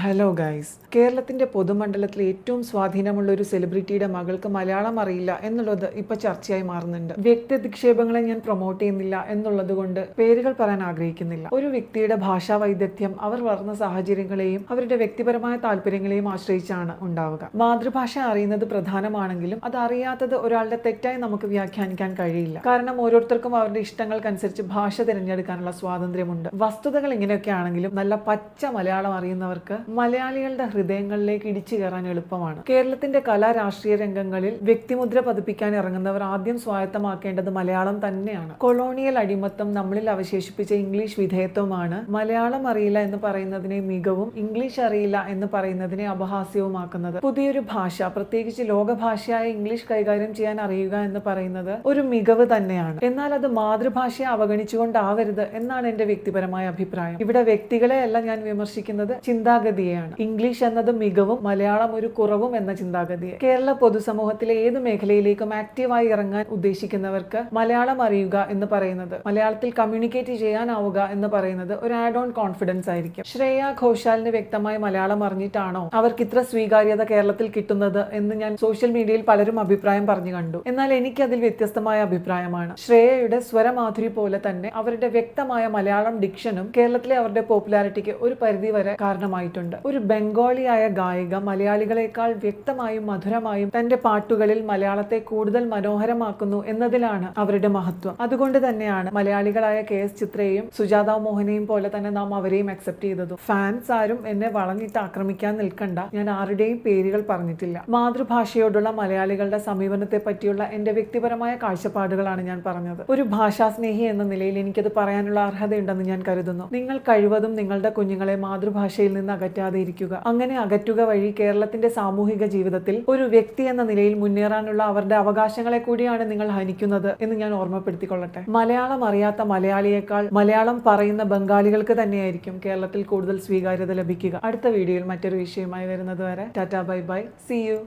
Hello guys, കേരളത്തിന്റെ പൊതുമണ്ഡലത്തിൽ ഏറ്റവും സ്വാധീനമുള്ള ഒരു സെലിബ്രിറ്റിയുടെ മകൾക്ക് മലയാളം അറിയില്ല എന്നുള്ളത് ഇപ്പൊ ചർച്ചയായി മാറുന്നുണ്ട്. വ്യക്തി അധിക്ഷേപങ്ങളെ ഞാൻ പ്രൊമോട്ട് ചെയ്യുന്നില്ല എന്നുള്ളത് കൊണ്ട് പേരുകൾ പറയാൻ ആഗ്രഹിക്കുന്നില്ല. ഒരു വ്യക്തിയുടെ ഭാഷാ വൈദഗ്ധ്യം അവർ വളർന്ന സാഹചര്യങ്ങളെയും അവരുടെ വ്യക്തിപരമായ താല്പര്യങ്ങളെയും ആശ്രയിച്ചാണ് ഉണ്ടാവുക. മാതൃഭാഷ അറിയുന്നത് പ്രധാനമാണെങ്കിലും അത് അറിയാത്തത് ഒരാളുടെ തെറ്റായി നമുക്ക് വ്യാഖ്യാനിക്കാൻ കഴിയില്ല. കാരണം ഓരോരുത്തർക്കും അവരുടെ ഇഷ്ടങ്ങൾക്കനുസരിച്ച് ഭാഷ തിരഞ്ഞെടുക്കാനുള്ള സ്വാതന്ത്ര്യമുണ്ട്. വസ്തുതകൾ ഇങ്ങനെയൊക്കെ ആണെങ്കിലും നല്ല പച്ച മലയാളം അറിയുന്നവർക്ക് മലയാളികളുടെ ഹൃദയങ്ങളിലേക്ക് ഇടിച്ചു കയറാൻ എളുപ്പമാണ്. കേരളത്തിന്റെ കലാ രാഷ്ട്രീയ രംഗങ്ങളിൽ വ്യക്തിമുദ്ര പതിപ്പിക്കാൻ ഇറങ്ങുന്നവർ ആദ്യം സ്വായത്തമാക്കേണ്ടത് മലയാളം തന്നെയാണ്. കൊളോണിയൽ അടിമത്തം നമ്മളിൽ അവശേഷിപ്പിച്ച ഇംഗ്ലീഷ് വിധേയത്വമാണ് മലയാളം അറിയില്ല എന്ന് പറയുന്നതിനെ മികവും ഇംഗ്ലീഷ് അറിയില്ല എന്ന് പറയുന്നതിനെ അപഹാസ്യവുമാക്കുന്നത്. പുതിയൊരു ഭാഷ, പ്രത്യേകിച്ച് ലോകഭാഷയായ ഇംഗ്ലീഷ് കൈകാര്യം ചെയ്യാൻ അറിയുക എന്ന് പറയുന്നത് ഒരു മികവ് തന്നെയാണ്. എന്നാൽ അത് മാതൃഭാഷയെ അവഗണിച്ചുകൊണ്ടാവരുത് എന്നാണ് എന്റെ വ്യക്തിപരമായ അഭിപ്രായം. ഇവിടെ വ്യക്തികളെ അല്ല ഞാൻ വിമർശിക്കുന്നത്, ചിന്താഗതിയെയാണ്. ഇംഗ്ലീഷ് എന്നത് മികവും മലയാളം ഒരു കുറവും എന്ന ചിന്താഗതിയെ. കേരള പൊതുസമൂഹത്തിലെ ഏത് മേഖലയിലേക്കും ആക്റ്റീവായി ഇറങ്ങാൻ ഉദ്ദേശിക്കുന്നവർക്ക് മലയാളം അറിയുക എന്ന് പറയുന്നത്, മലയാളത്തിൽ കമ്മ്യൂണിക്കേറ്റ് ചെയ്യാനാവുക എന്ന് പറയുന്നത് ഒരു ആഡ് ഓൺ കോൺഫിഡൻസ് ആയിരിക്കും. ശ്രേയ ഘോഷാലിന് വ്യക്തമായി മലയാളം അറിഞ്ഞിട്ടാണോ അവർക്ക് ഇത്ര സ്വീകാര്യത കേരളത്തിൽ കിട്ടുന്നത് എന്ന് ഞാൻ സോഷ്യൽ മീഡിയയിൽ പലരും അഭിപ്രായം പറഞ്ഞു കണ്ടു. എന്നാൽ എനിക്ക് അതിൽ വ്യത്യസ്തമായ അഭിപ്രായമാണ്. ശ്രേയയുടെ സ്വരമാധുരി പോലെ തന്നെ അവരുടെ വ്യക്തമായ മലയാളം ഡിക്ഷനും കേരളത്തിലെ അവരുടെ പോപ്പുലാരിറ്റിക്ക് ഒരു പരിധി വരെ കാരണമായിട്ടുണ്ട്. ഒരു ബംഗാളിയായ ഗായിക മലയാളികളെക്കാൾ വ്യക്തമായും മധുരമായും തന്റെ പാട്ടുകളിൽ മലയാളത്തെ കൂടുതൽ മനോഹരമാക്കുന്നു എന്നതിലാണ് അവരുടെ മഹത്വം. അതുകൊണ്ട് തന്നെയാണ് മലയാളികളായ KS ചിത്രയെയും സുജാത മോഹനെയും പോലെ തന്നെ നാം അവരെയും അക്സെപ്റ്റ് ചെയ്തതും. ഫാൻസ് ആരും എന്നെ വളഞ്ഞിട്ട് ആക്രമിക്കാൻ നിൽക്കണ്ട, ഞാൻ ആരുടെയും പേരുകൾ പറഞ്ഞിട്ടില്ല. മാതൃഭാഷയോടുള്ള മലയാളികളുടെ സമീപനത്തെ പറ്റിയുള്ള എന്റെ വ്യക്തിപരമായ കാഴ്ചപ്പാടുകളാണ് ഞാൻ പറഞ്ഞത്. ഒരു ഭാഷാസ്നേഹി എന്ന നിലയിൽ എനിക്കത് പറയാനുള്ള അർഹതയുണ്ടെന്ന് ഞാൻ കരുതുന്നു. നിങ്ങൾ കഴിവതും നിങ്ങളുടെ കുഞ്ഞുങ്ങളെ മാതൃഭാഷയിൽ നിന്ന് അകറ്റാതെ ഇരിക്കുക. അങ്ങനെ അകറ്റുക വഴി കേരളത്തിന്റെ സാമൂഹിക ജീവിതത്തിൽ ഒരു വ്യക്തി എന്ന നിലയിൽ മുന്നേറാനുള്ള അവരുടെ അവകാശങ്ങളെ കൂടിയാണ് നിങ്ങൾ ഹനിക്കുന്നത് എന്ന് ഞാൻ ഓർമ്മപ്പെടുത്തിക്കൊള്ളട്ടെ. മലയാളം അറിയാത്ത മലയാളിയേക്കാൾ മലയാളം പറയുന്ന ബംഗാളികൾക്ക് തന്നെയായിരിക്കും കേരളത്തിൽ കൂടുതൽ സ്വീകാര്യത ലഭിക്കുക. അടുത്ത വീഡിയോയിൽ മറ്റൊരു വിഷയമായി വരുന്നത് വരെ tata, bye bye, see U.